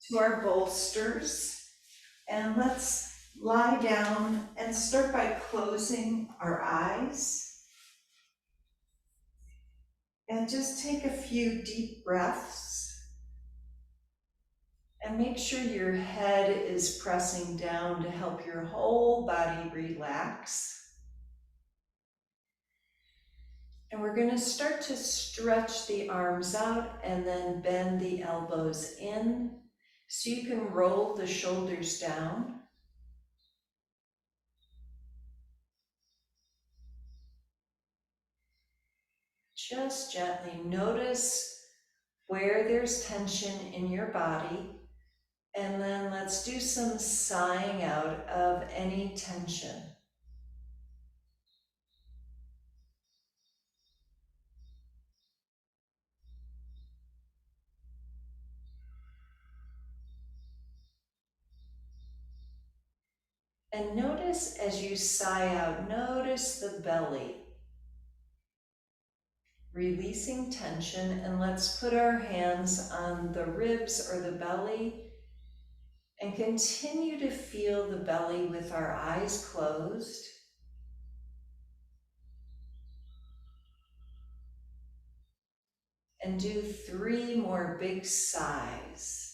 to our bolsters, and let's lie down and start by closing our eyes and just take a few deep breaths and make sure your head is pressing down to help your whole body relax. And we're going to start to stretch the arms out and then bend the elbows in so you can roll the shoulders down. Just gently notice where there's tension in your body, and then let's do some sighing out of any tension. And notice as you sigh out, notice the belly, releasing tension, and let's put our hands on the ribs or the belly and continue to feel the belly with our eyes closed. And do 3 more big sighs.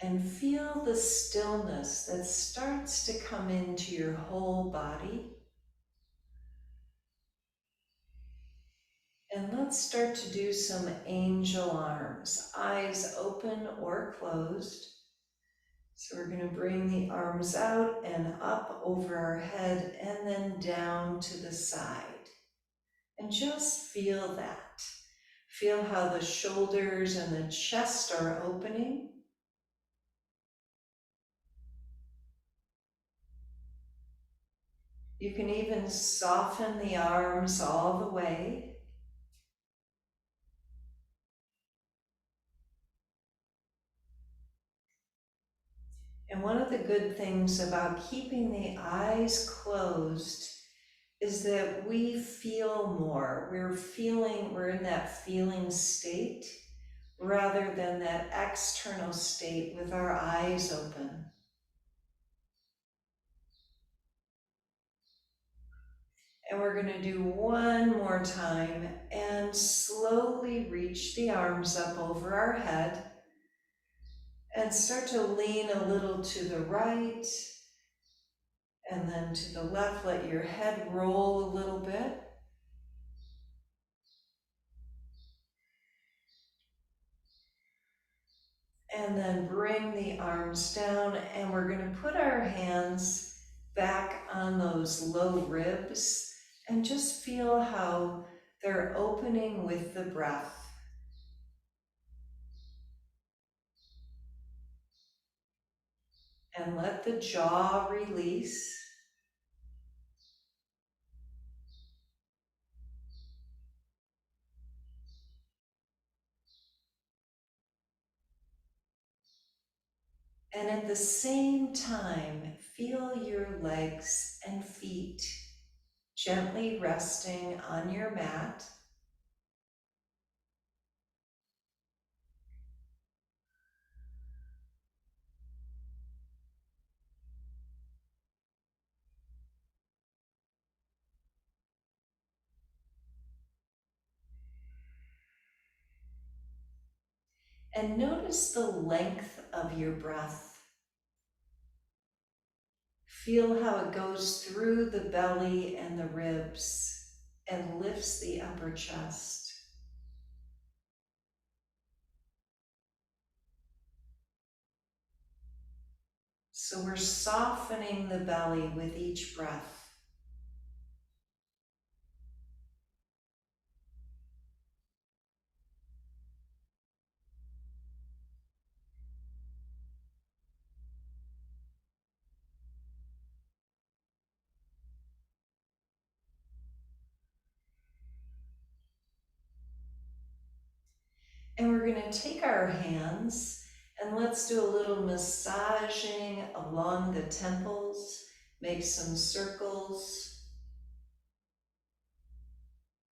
And feel the stillness that starts to come into your whole body. And let's start to do some angel arms, eyes open or closed. So we're going to bring the arms out and up over our head and then down to the side. And just feel that. Feel how the shoulders and the chest are opening. You can even soften the arms all the way. And one of the good things about keeping the eyes closed is that we feel more. We're in that feeling state rather than that external state with our eyes open. And we're going to do one more time and slowly reach the arms up over our head and start to lean a little to the right and then to the left. Let your head roll a little bit. And then bring the arms down, and we're going to put our hands back on those low ribs and just feel how they're opening with the breath. And let the jaw release. And at the same time, feel your legs and feet gently resting on your mat. And notice the length of your breath. Feel how it goes through the belly and the ribs and lifts the upper chest. So we're softening the belly with each breath. And we're going to take our hands and let's do a little massaging along the temples, make some circles,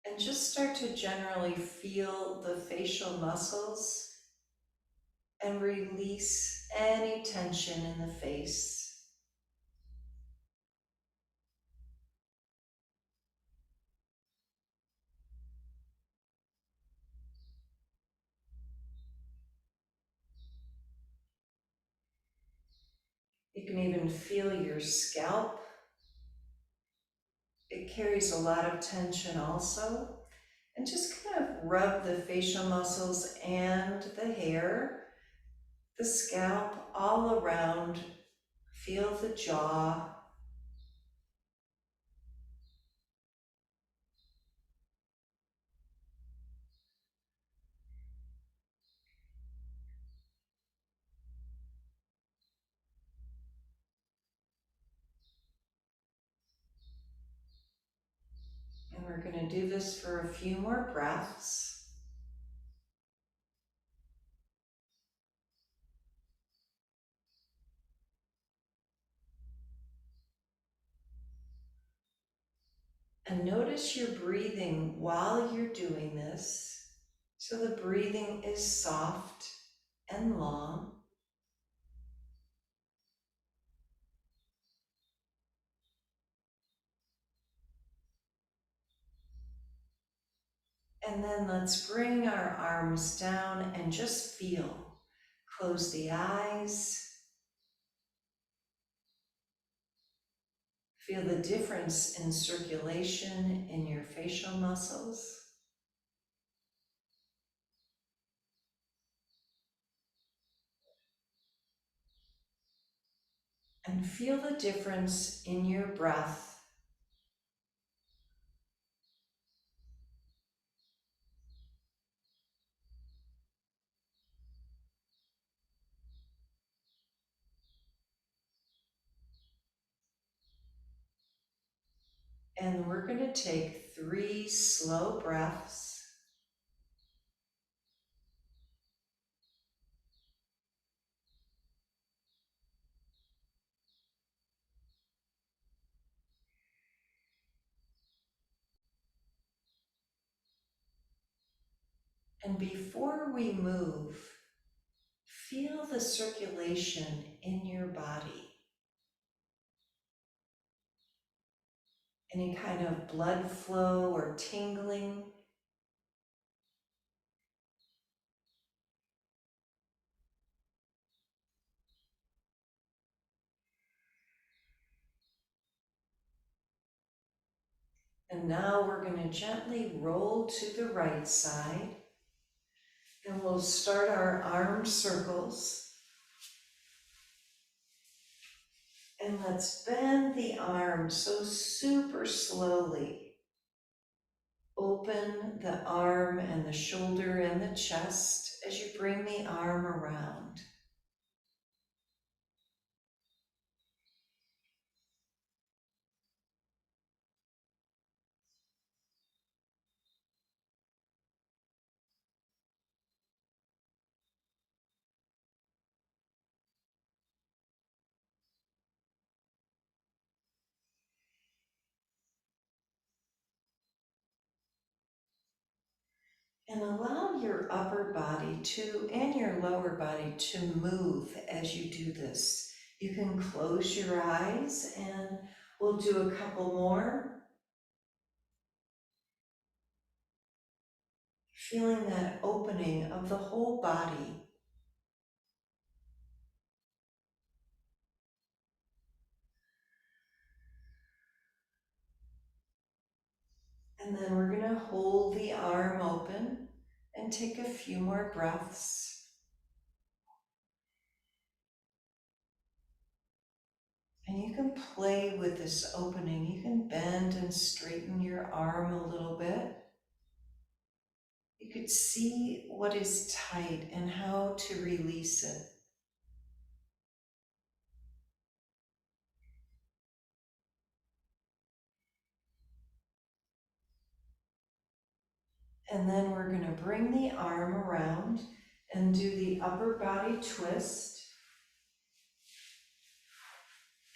and just start to generally feel the facial muscles and release any tension in the face. You can even feel your scalp. It carries a lot of tension also. And just kind of rub the facial muscles and the hair, the scalp, all around. Feel the jaw. And we're going to do this for a few more breaths. And notice your breathing while you're doing this. So the breathing is soft and long. And then let's bring our arms down and just feel. Close the eyes. Feel the difference in circulation in your facial muscles. And feel the difference in your breath. And we're going to take 3 slow breaths. And before we move, feel the circulation in your body. Any kind of blood flow or tingling. And now we're going to gently roll to the right side. And we'll start our arm circles. And let's bend the arm so super slowly. Open the arm and the shoulder and the chest as you bring the arm around. And allow your upper body and your lower body to move as you do this. You can close your eyes and we'll do a couple more. Feeling that opening of the whole body. And then we're going to hold the arm open and take a few more breaths. And you can play with this opening. You can bend and straighten your arm a little bit. You could see what is tight and how to release it. And then we're going to bring the arm around and do the upper body twist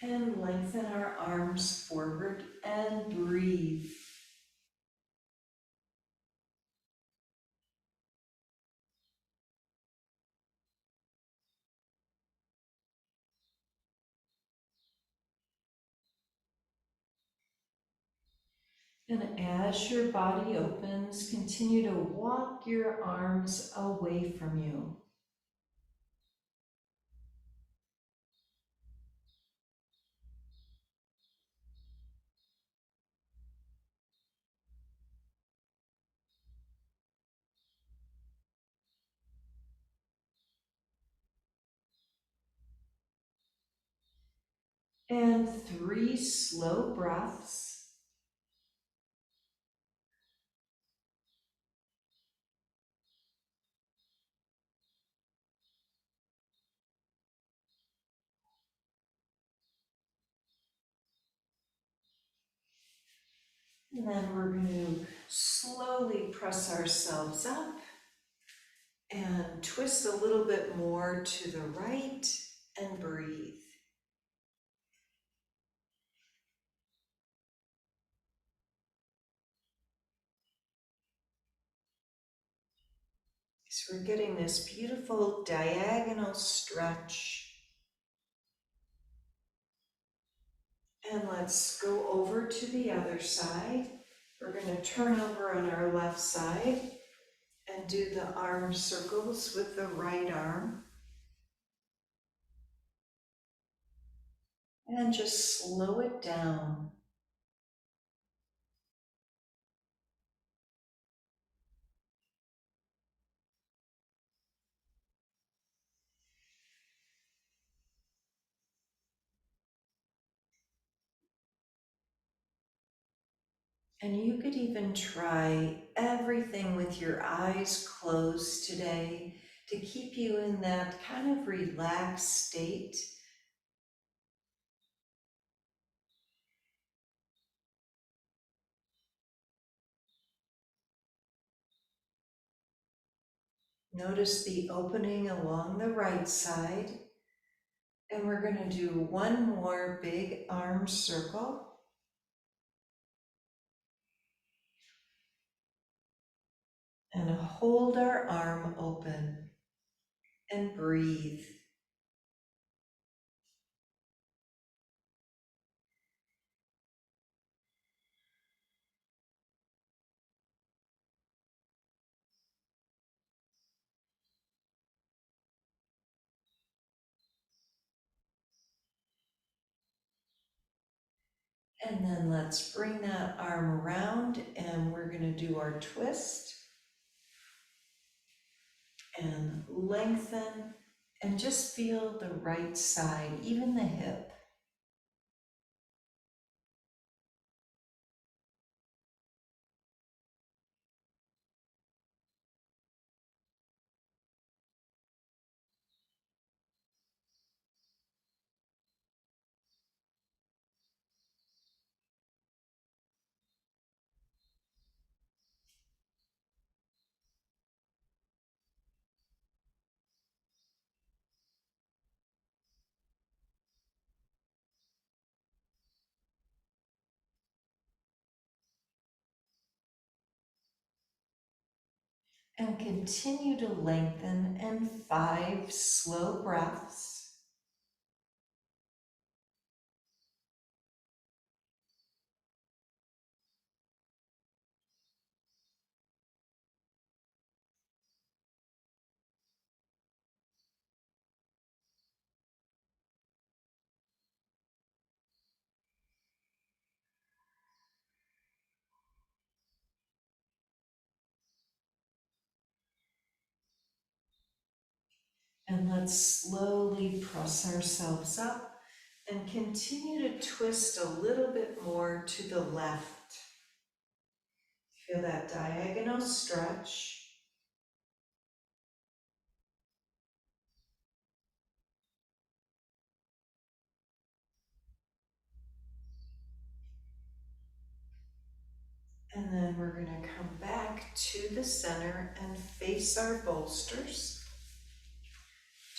and lengthen our arms forward and breathe. And as your body opens, continue to walk your arms away from you. And 3 slow breaths. And then we're going to slowly press ourselves up and twist a little bit more to the right and breathe. So we're getting this beautiful diagonal stretch. And let's go over to the other side. We're going to turn over on our left side and do the arm circles with the right arm. And just slow it down. And you could even try everything with your eyes closed today to keep you in that kind of relaxed state. Notice the opening along the right side. And we're going to do one more big arm circle. And hold our arm open and breathe. And then let's bring that arm around and we're going to do our twist and lengthen and just feel the right side, even the hip. And continue to lengthen and 5 slow breaths. And let's slowly press ourselves up and continue to twist a little bit more to the left. Feel that diagonal stretch. And then we're going to come back back to the center and face our bolsters.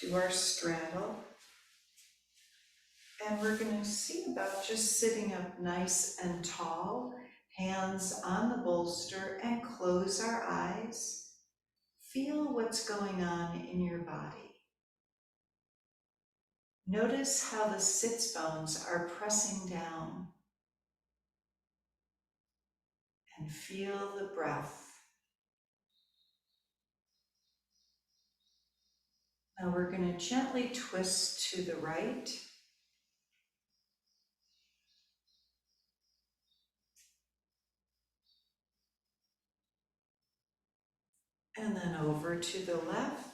Do our straddle. And we're going to see about just sitting up nice and tall, hands on the bolster, and close our eyes. Feel what's going on in your body. Notice how the sits bones are pressing down. And feel the breath. Now we're going to gently twist to the right. And then over to the left.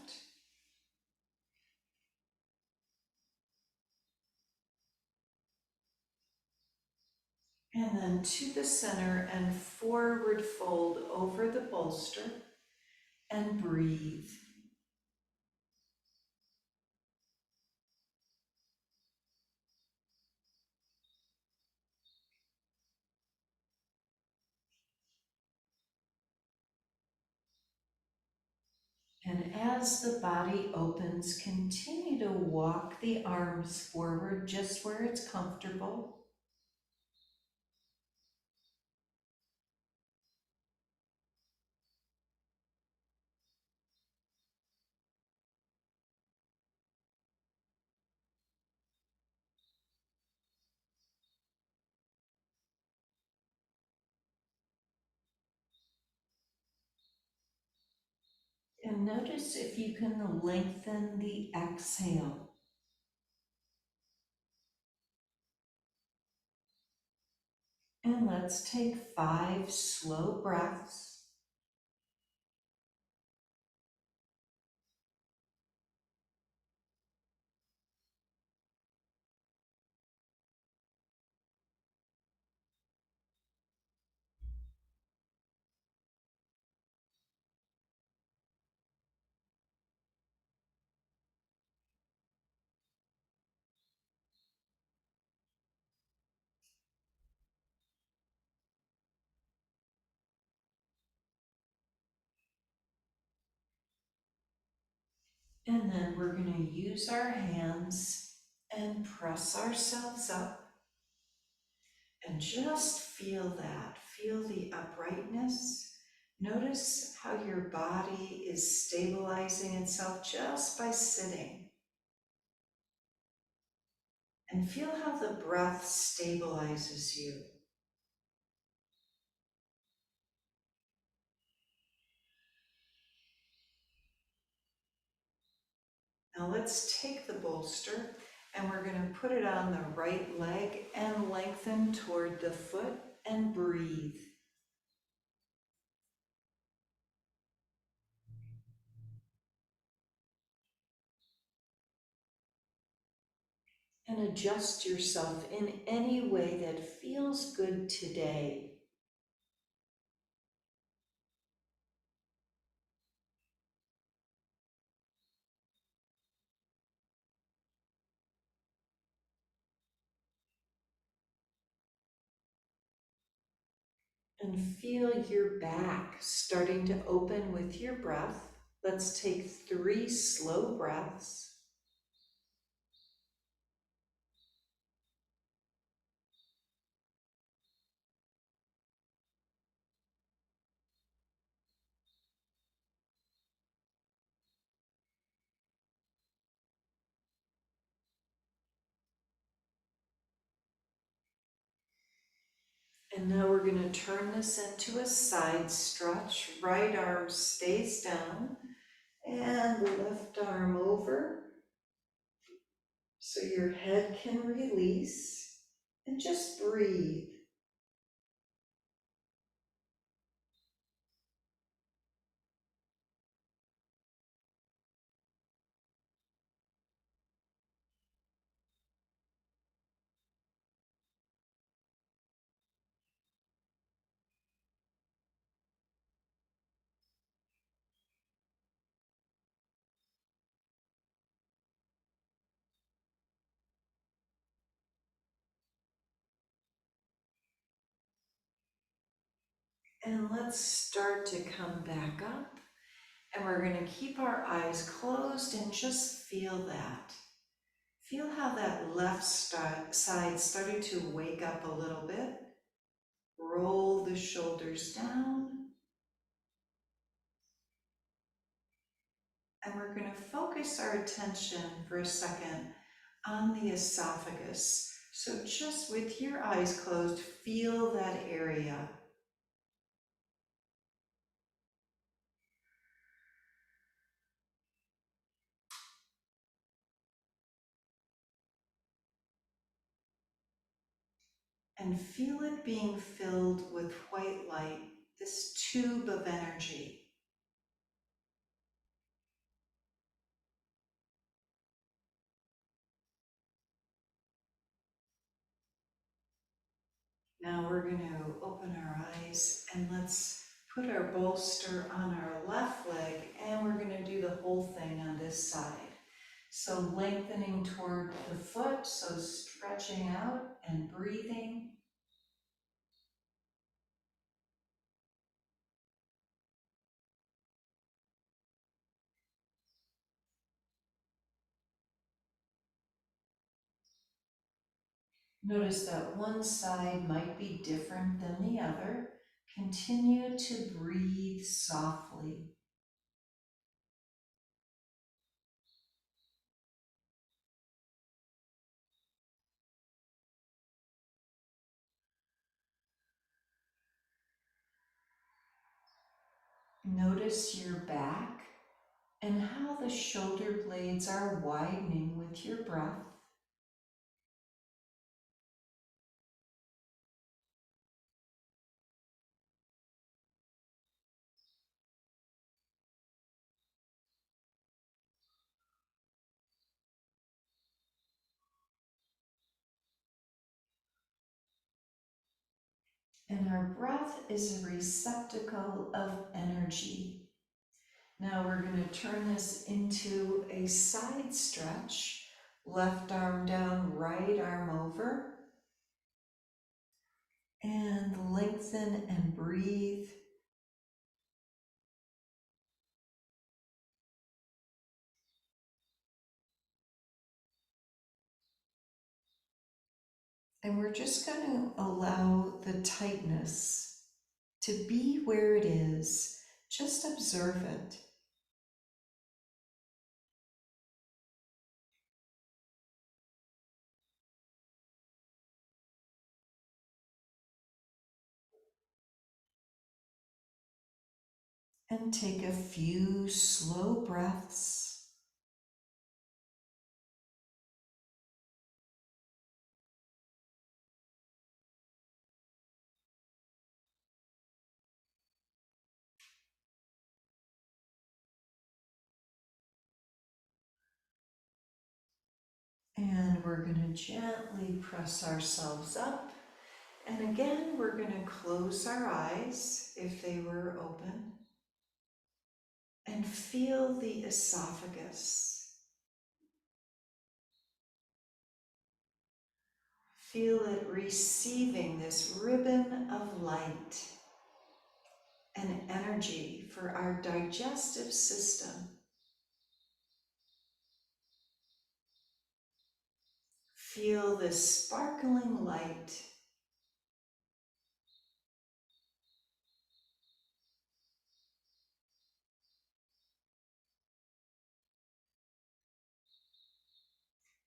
And then to the center and forward fold over the bolster and breathe. And as the body opens, continue to walk the arms forward just where it's comfortable. And notice if you can lengthen the exhale. And let's take 5 slow breaths. And then we're going to use our hands and press ourselves up. And just feel that. Feel the uprightness. Notice how your body is stabilizing itself just by sitting. And feel how the breath stabilizes you. Now let's take the bolster and we're going to put it on the right leg and lengthen toward the foot and breathe. And adjust yourself in any way that feels good today. And feel your back starting to open with your breath. Let's take 3 slow breaths. And now we're going to turn this into a side stretch. Right arm stays down and left arm over so your head can release, and just breathe. And let's start to come back up. And we're going to keep our eyes closed and just feel that. Feel how that left side started to wake up a little bit. Roll the shoulders down. And we're going to focus our attention for a second on the esophagus. So just with your eyes closed, feel that area. And feel it being filled with white light, this tube of energy. Now we're going to open our eyes and let's put our bolster on our left leg, and we're going to do the whole thing on this side. So lengthening toward the foot, so stretching out and breathing. Notice that one side might be different than the other. Continue to breathe softly. Notice your back and how the shoulder blades are widening with your breath. And our breath is a receptacle of energy. Now we're going to turn this into a side stretch. Left arm down, right arm over. And lengthen and breathe. And we're just going to allow the tightness to be where it is. Just observe it. And take a few slow breaths. And we're going to gently press ourselves up. And again, we're going to close our eyes if they were open. And feel the esophagus. Feel it receiving this ribbon of light and energy for our digestive system. Feel this sparkling light.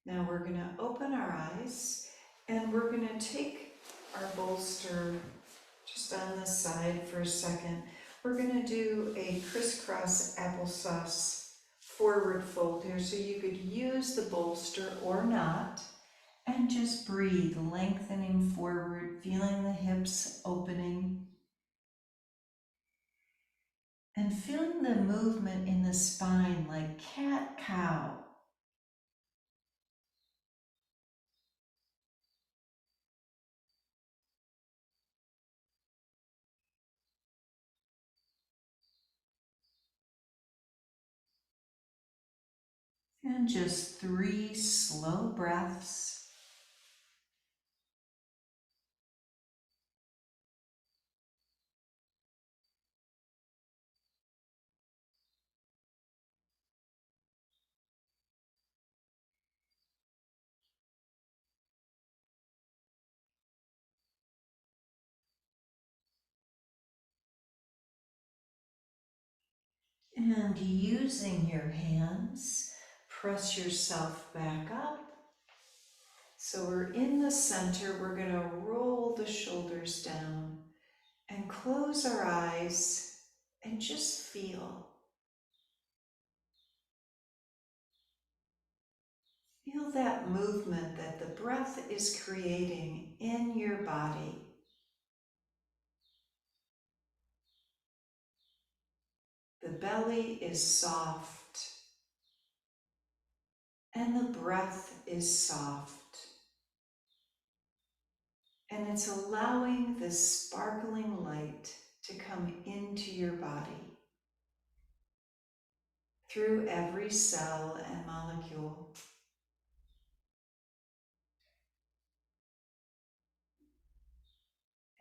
Now we're going to open our eyes and we're going to take our bolster just on the side for a second. We're going to do a crisscross applesauce forward fold here, so you could use the bolster or not, and just breathe, lengthening forward, feeling the hips opening, and feeling the movement in the spine like cat-cow. And just 3 slow breaths. And using your hands, press yourself back up. So we're in the center. We're going to roll the shoulders down and close our eyes and just feel. Feel that movement that the breath is creating in your body. The belly is soft and the breath is soft. And it's allowing this sparkling light to come into your body through every cell and molecule.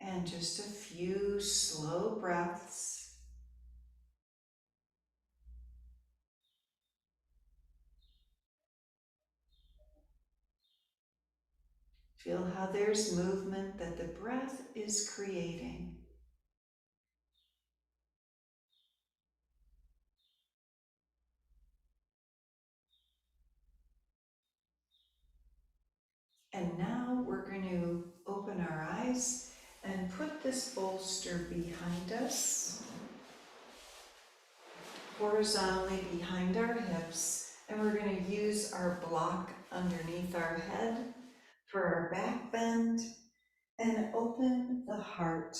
And just a few slow breaths. Feel how there's movement that the breath is creating. And now we're going to open our eyes and put this bolster behind us, horizontally behind our hips, and we're going to use our block underneath our head for our back bend and open the heart.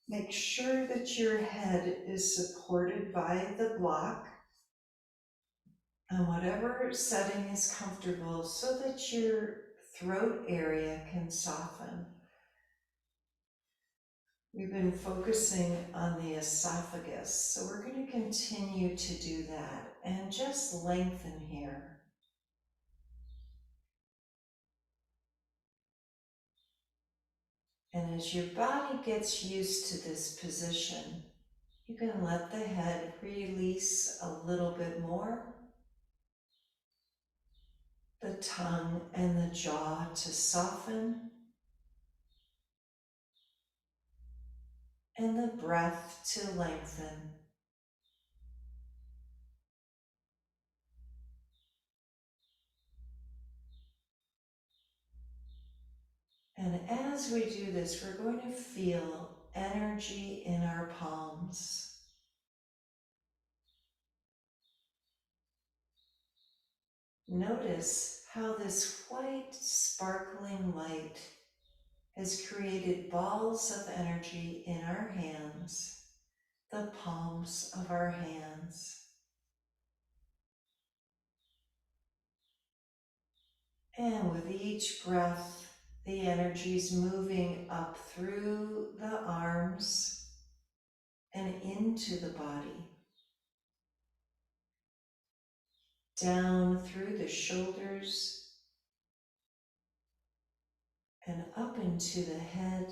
Make sure that your head is supported by the block on whatever setting is comfortable so that your throat area can soften. We've been focusing on the esophagus, so we're going to continue to do that and just lengthen here. And as your body gets used to this position, you can let the head release a little bit more, the tongue and the jaw to soften, and the breath to lengthen. And as we do this, we're going to feel energy in our palms. Notice how this white sparkling light has created balls of energy in our hands, the palms of our hands. And with each breath, the energy is moving up through the arms and into the body, down through the shoulders and up into the head,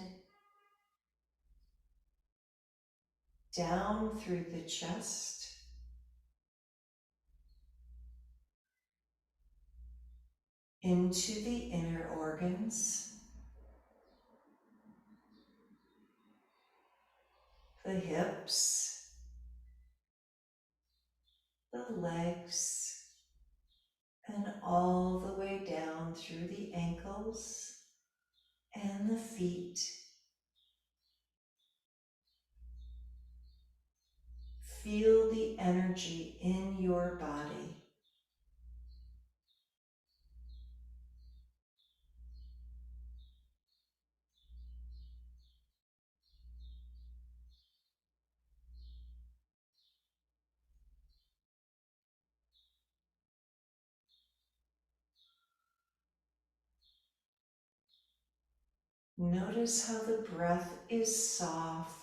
down through the chest, into the inner organs, the hips, the legs, and all the way down through the ankles and the feet. Feel the energy in your body. Notice how the breath is soft.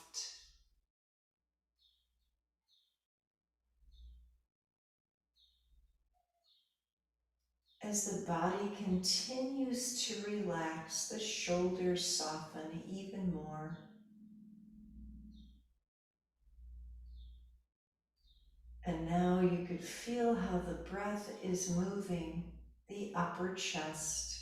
As the body continues to relax, the shoulders soften even more. And now you could feel how the breath is moving the upper chest.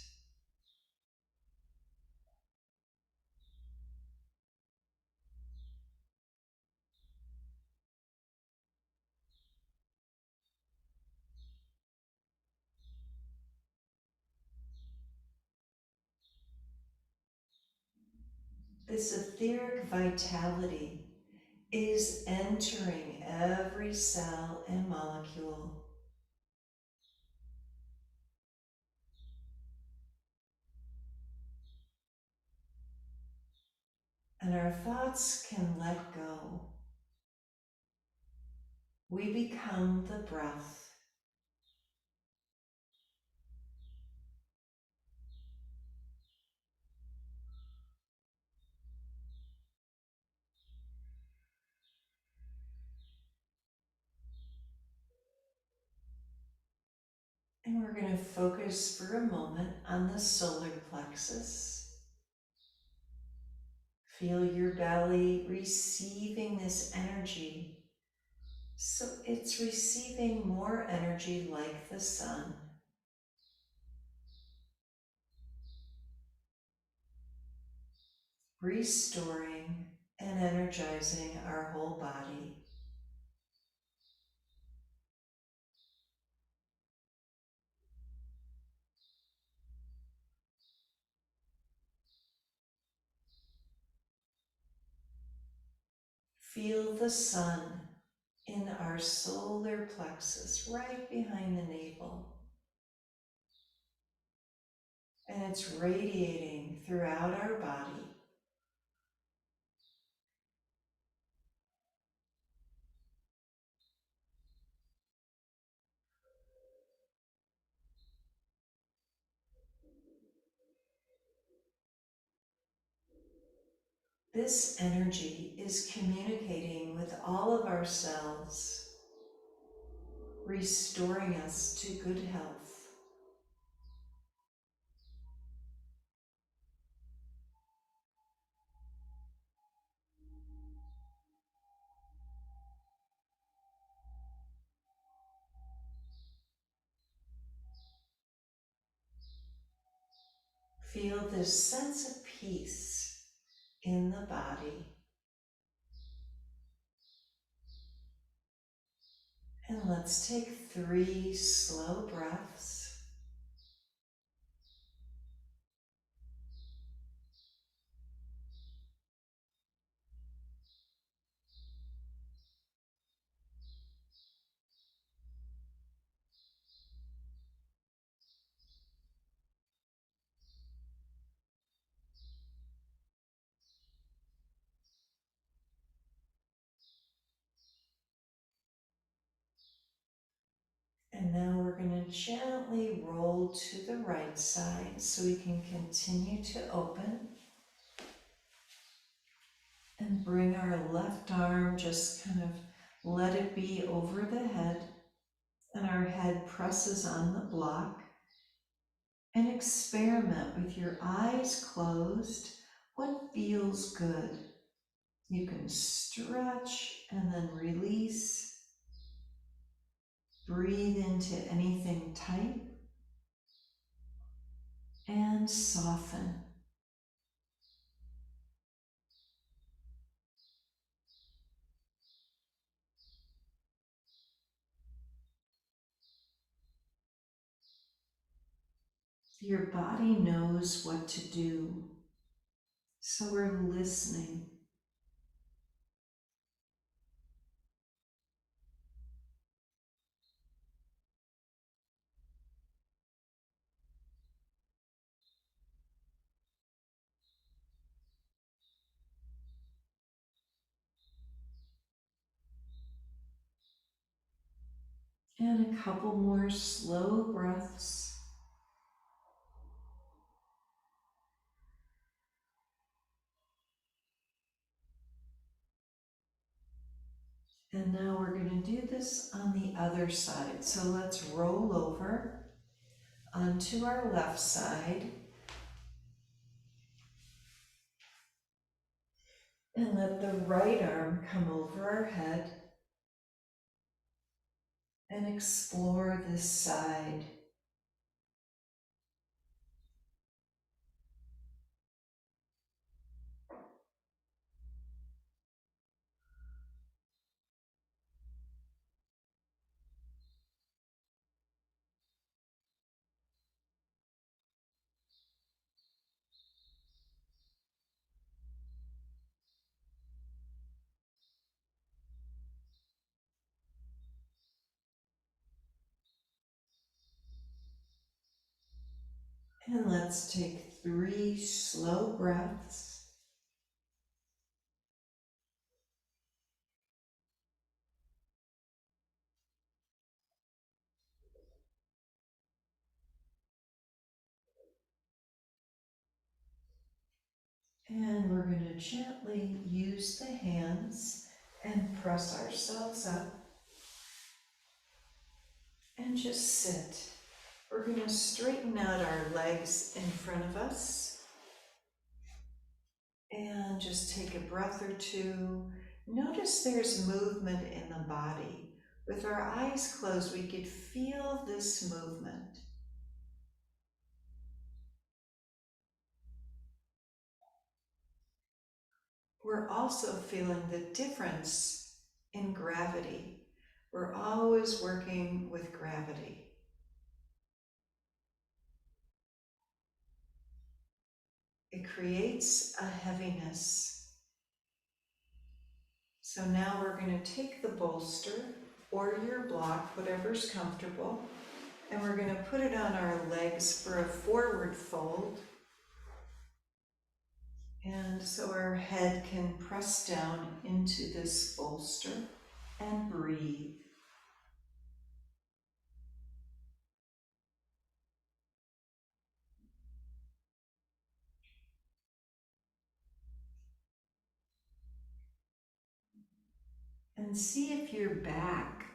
This etheric vitality is entering every cell and molecule. And our thoughts can let go. We become the breath. And we're going to focus for a moment on the solar plexus. Feel your belly receiving this energy. So it's receiving more energy like the sun. Restoring and energizing our whole body. Feel the sun in our solar plexus, right behind the navel. And it's radiating throughout our body. This energy is communicating with all of our cells, restoring us to good health. Feel this sense of peace in the body. And let's take 3 slow breaths. And now we're going to gently roll to the right side so we can continue to open. And bring our left arm, just kind of let it be over the head. And our head presses on the block. And experiment with your eyes closed. What feels good? You can stretch and then release. Breathe into anything tight and soften. Your body knows what to do, so we're listening. And a couple more slow breaths. And now we're going to do this on the other side. So let's roll over onto our left side. And let the right arm come over our head. And explore this side. And let's take 3 slow breaths. And we're going to gently use the hands and press ourselves up and just sit. We're going to straighten out our legs in front of us and just take a breath or two. Notice there's movement in the body. With our eyes closed, we could feel this movement. We're also feeling the difference in gravity. We're always working with gravity. It creates a heaviness. So now we're going to take the bolster or your block, whatever's comfortable, and we're going to put it on our legs for a forward fold. And so our head can press down into this bolster and breathe. And see if your back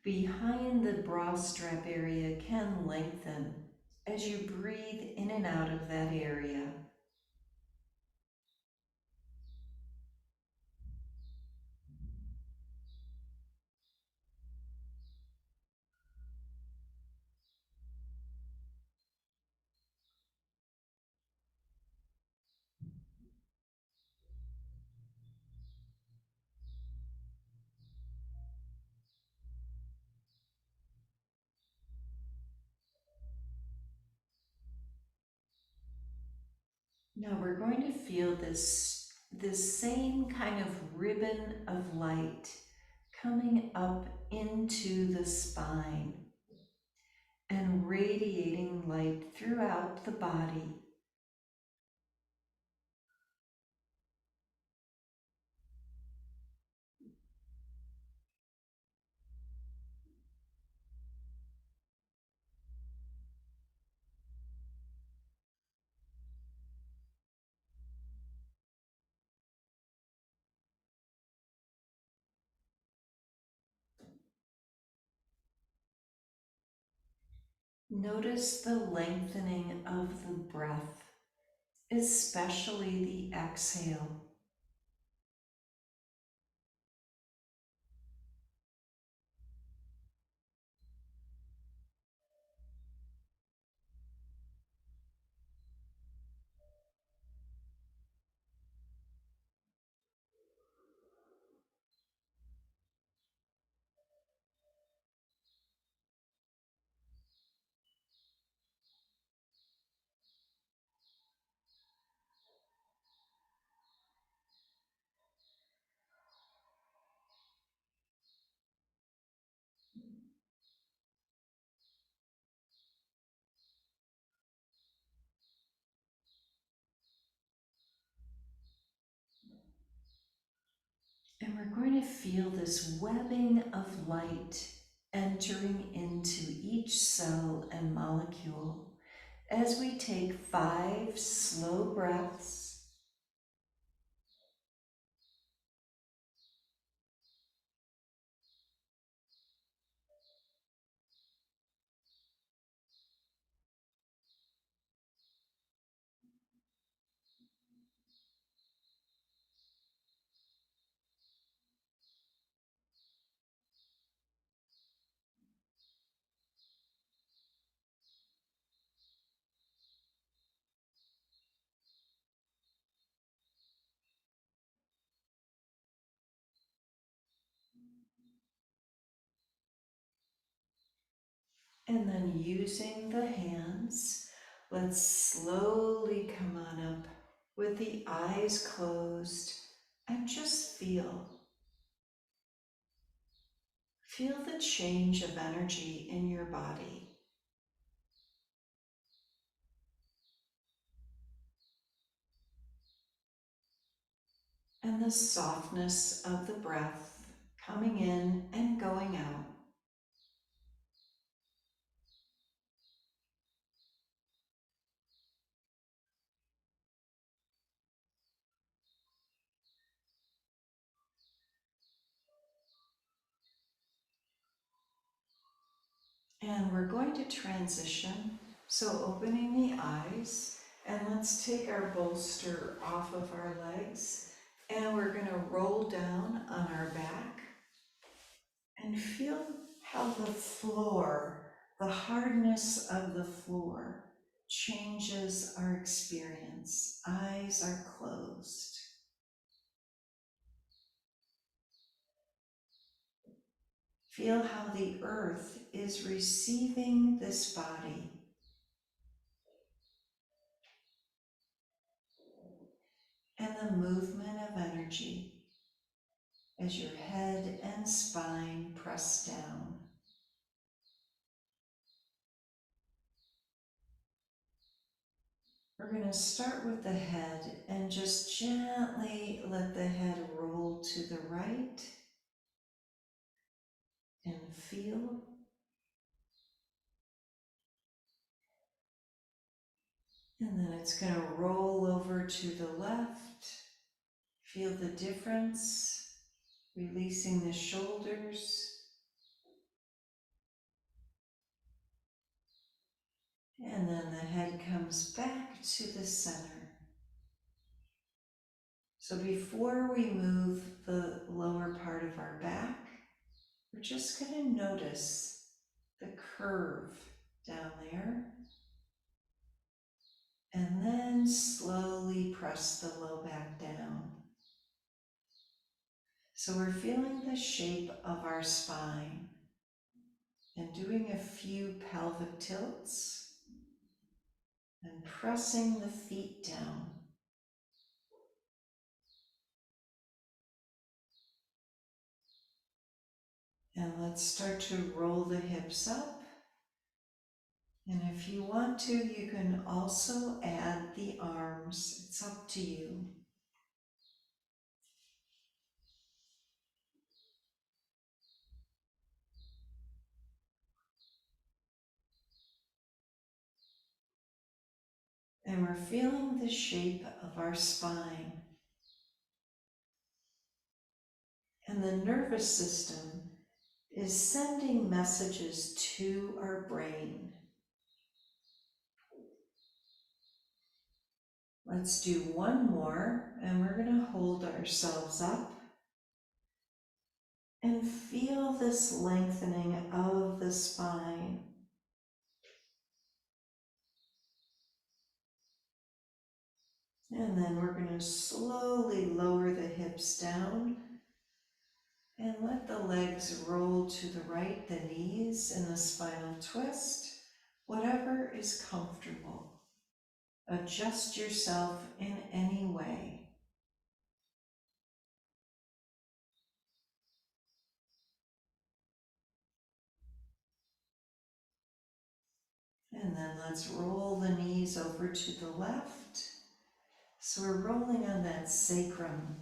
behind the bra strap area can lengthen as you breathe in and out of that area. Now we're going to feel this same kind of ribbon of light coming up into the spine and radiating light throughout the body. Notice the lengthening of the breath, especially the exhale. And we're going to feel this webbing of light entering into each cell and molecule as we take 5 slow breaths. And then using the hands, let's slowly come on up with the eyes closed and just feel. Feel the change of energy in your body. and the softness of the breath coming in and going out. And we're going to transition. So opening the eyes, and let's take our bolster off of our legs, and we're going to roll down on our back and feel how the floor, the hardness of the floor, changes our experience. Eyes are closed. Feel how the earth is receiving this body, and the movement of energy as your head and spine press down. We're going to start with the head and just gently let the head roll to the right and feel. And then it's going to roll over to the left. Feel the difference, releasing the shoulders. And then the head comes back to the center. So before we move the lower part of our back, we're just going to notice the curve down there. And then slowly press the low back down. So we're feeling the shape of our spine and doing a few pelvic tilts and pressing the feet down. And let's start to roll the hips up. And if you want to, you can also add the arms. It's up to you. And we're feeling the shape of our spine. And the nervous system is sending messages to our brain. Let's do one more, and we're going to hold ourselves up and feel this lengthening of the spine. And then we're going to slowly lower the hips down and let the legs roll to the right, the knees in the spinal twist, whatever is comfortable. Adjust yourself in any way. And then let's roll the knees over to the left. So we're rolling on that sacrum.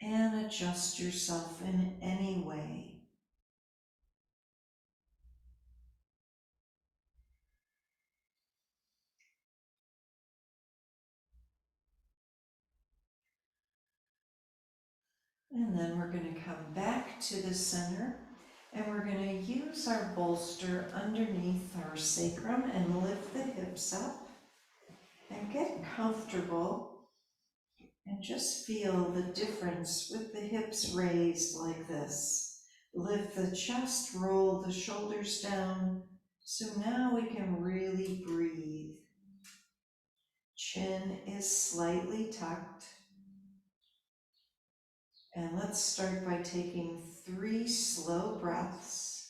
And adjust yourself in any way. And then we're going to come back to the center, and we're going to use our bolster underneath our sacrum and lift the hips up and get comfortable and just feel the difference with the hips raised like this. Lift the chest, roll the shoulders down. So now we can really breathe. Chin is slightly tucked. And let's start by taking 3 slow breaths.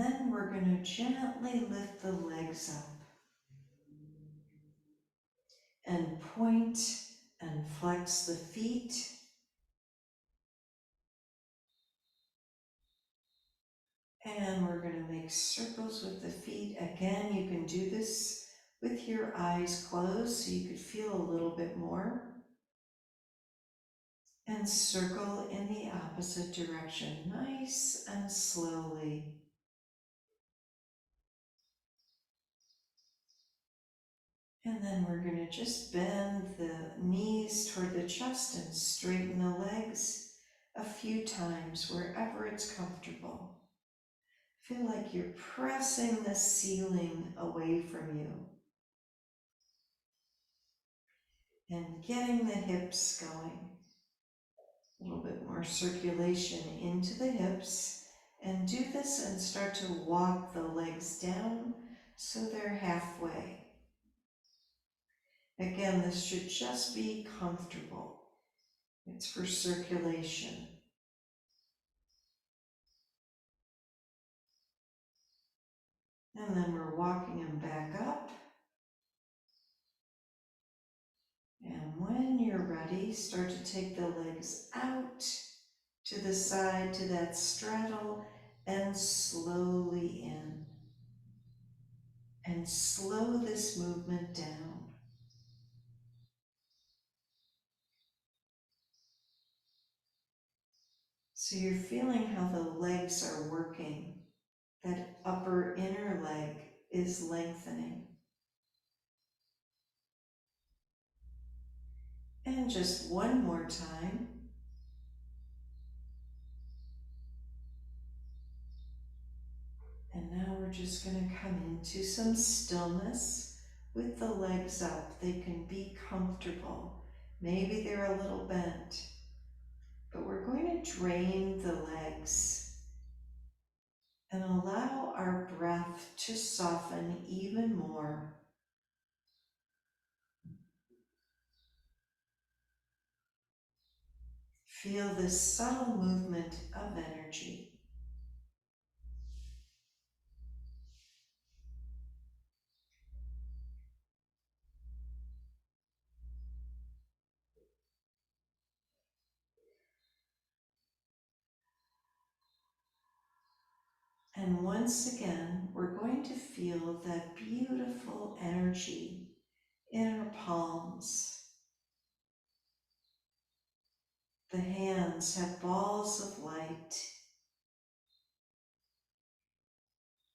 then we're going to gently lift the legs up and point and flex the feet. And we're going to make circles with the feet. Again, you can do this with your eyes closed so you could feel a little bit more. And circle in the opposite direction, nice and slowly. And then we're going to just bend the knees toward the chest and straighten the legs a few times wherever it's comfortable. Feel like you're pressing the ceiling away from you and getting the hips going. A little bit more circulation into the hips, and do this and start to walk the legs down so they're halfway. Again, this should just be comfortable. It's for circulation. And then we're walking them back up. And when you're ready, start to take the legs out to the side, to that straddle, and slowly in. And slow this movement down. So you're feeling how the legs are working. That upper inner leg is lengthening. And just one more time. And now we're just going to come into some stillness with the legs up. They can be comfortable. Maybe they're a little bent, but we're going to drain the legs and allow our breath to soften even more. Feel this subtle movement of energy. And once again, we're going to feel that beautiful energy in our palms. The hands have balls of light,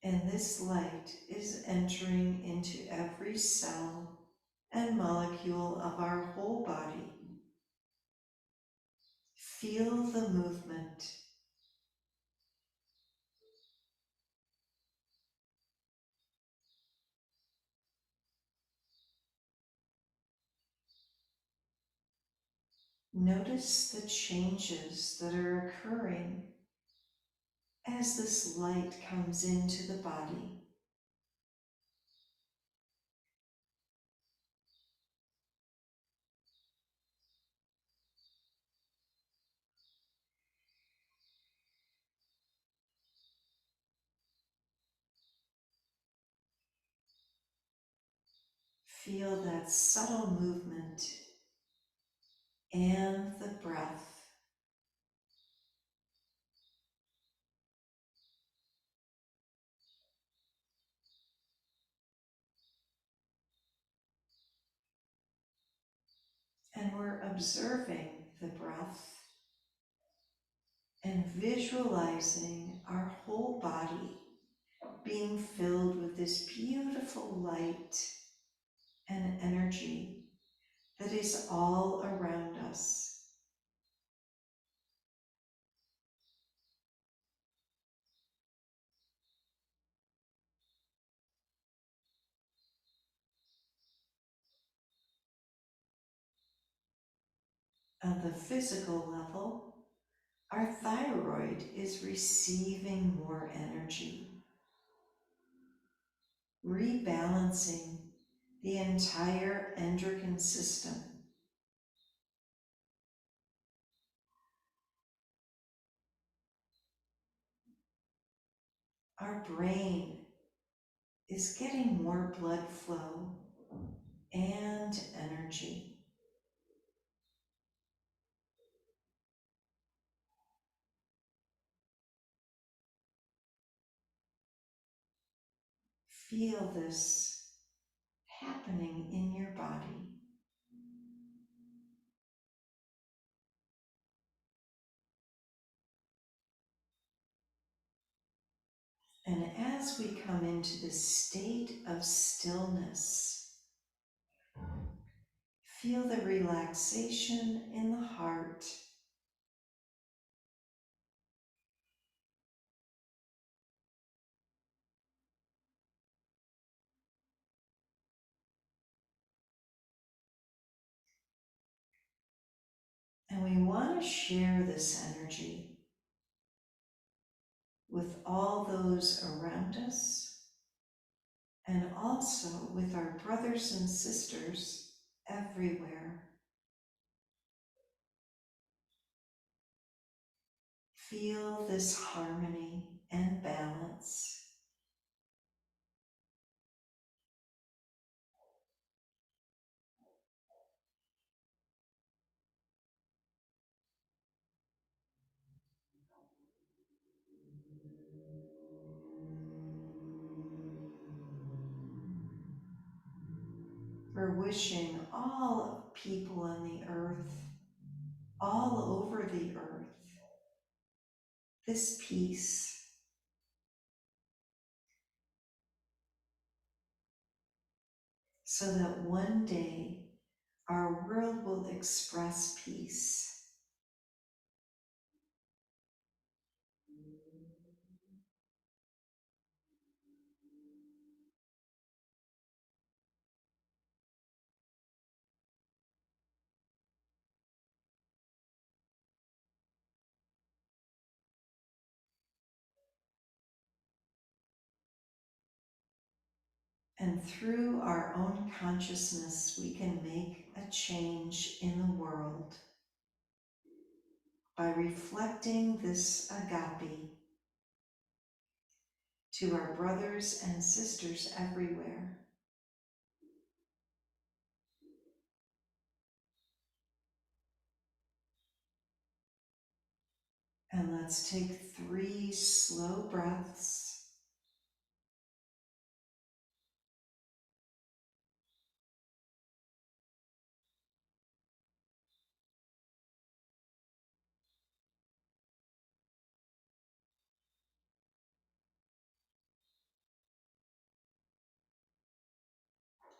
and this light is entering into every cell and molecule of our whole body. Feel the movement. Notice the changes that are occurring as this light comes into the body. Feel that subtle movement and the breath. And we're observing the breath and visualizing our whole body being filled with this beautiful light and energy that is all around us. On the physical level, our thyroid is receiving more energy, rebalancing the entire endocrine system. our brain is getting more blood flow and energy. Feel this happening in your body. And as we come into this state of stillness, feel the relaxation in the heart. And we want to share this energy with all those around us and also with our brothers and sisters everywhere. Feel this harmony and balance. We're wishing all people on the earth, all over the earth, this peace, so that one day our world will express peace. And through our own consciousness, we can make a change in the world by reflecting this agape to our brothers and sisters everywhere. And let's take 3 slow breaths.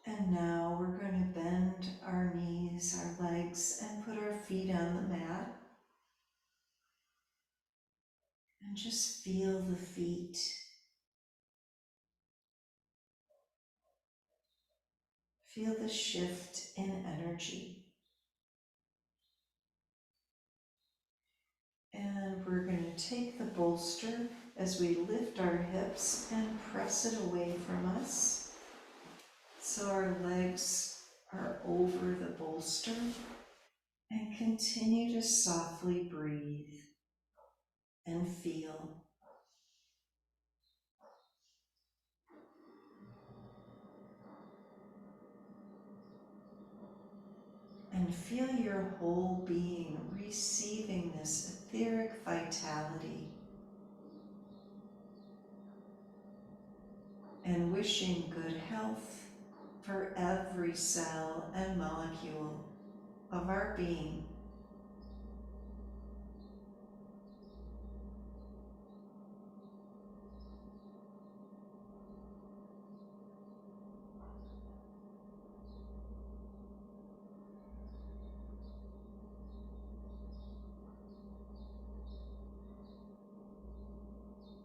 And now we're going to bend our knees, our legs, and put our feet on the mat. And just feel the feet. Feel the shift in energy. And we're going to take the bolster as we lift our hips and press it away from us. So our legs are over the bolster. And continue to softly breathe and feel. And feel your whole being receiving this etheric vitality. And wishing good health for every cell and molecule of our being.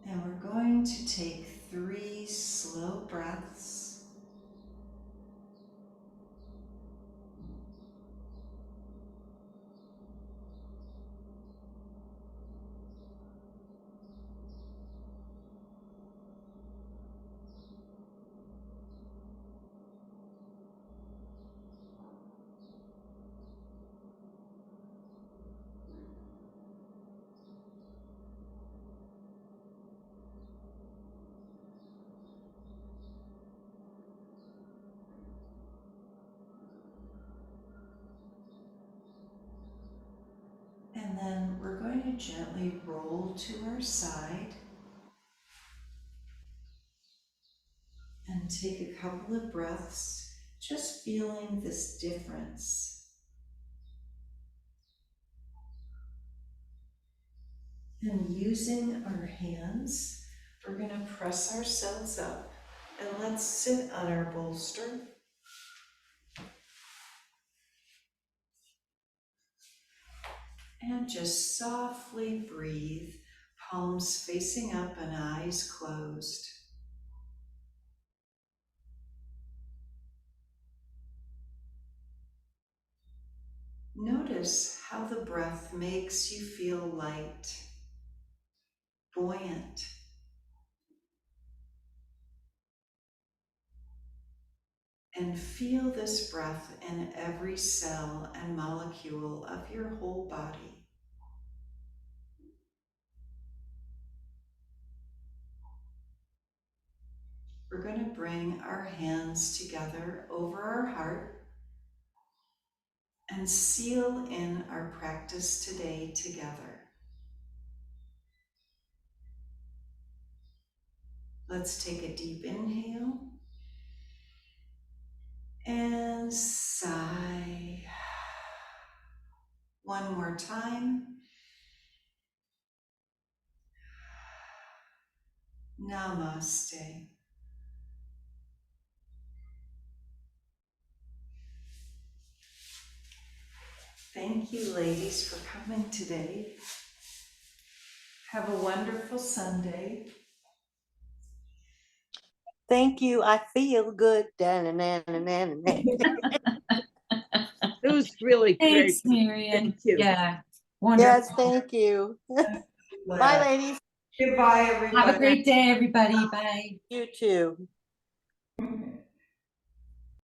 And we're going to take 3 slow breaths. And then we're going to gently roll to our side and take a couple of breaths, just feeling this difference. And using our hands, we're going to press ourselves up and let's sit on our bolster. And just softly breathe, palms facing up and eyes closed. Notice how the breath makes you feel light, buoyant. And feel this breath in every cell and molecule of your whole body. We're going to bring our hands together over our heart and seal in our practice today together. Let's take a deep inhale and sigh. One more time. Namaste. Thank you, ladies, for coming today. Have a wonderful Sunday. Thank you. I feel good. It was really Thanks, great. Marian. Thank you. Yeah, wonderful. Yes, thank you. Bye, ladies. Goodbye, everybody. Have a great day, everybody. Bye. You too.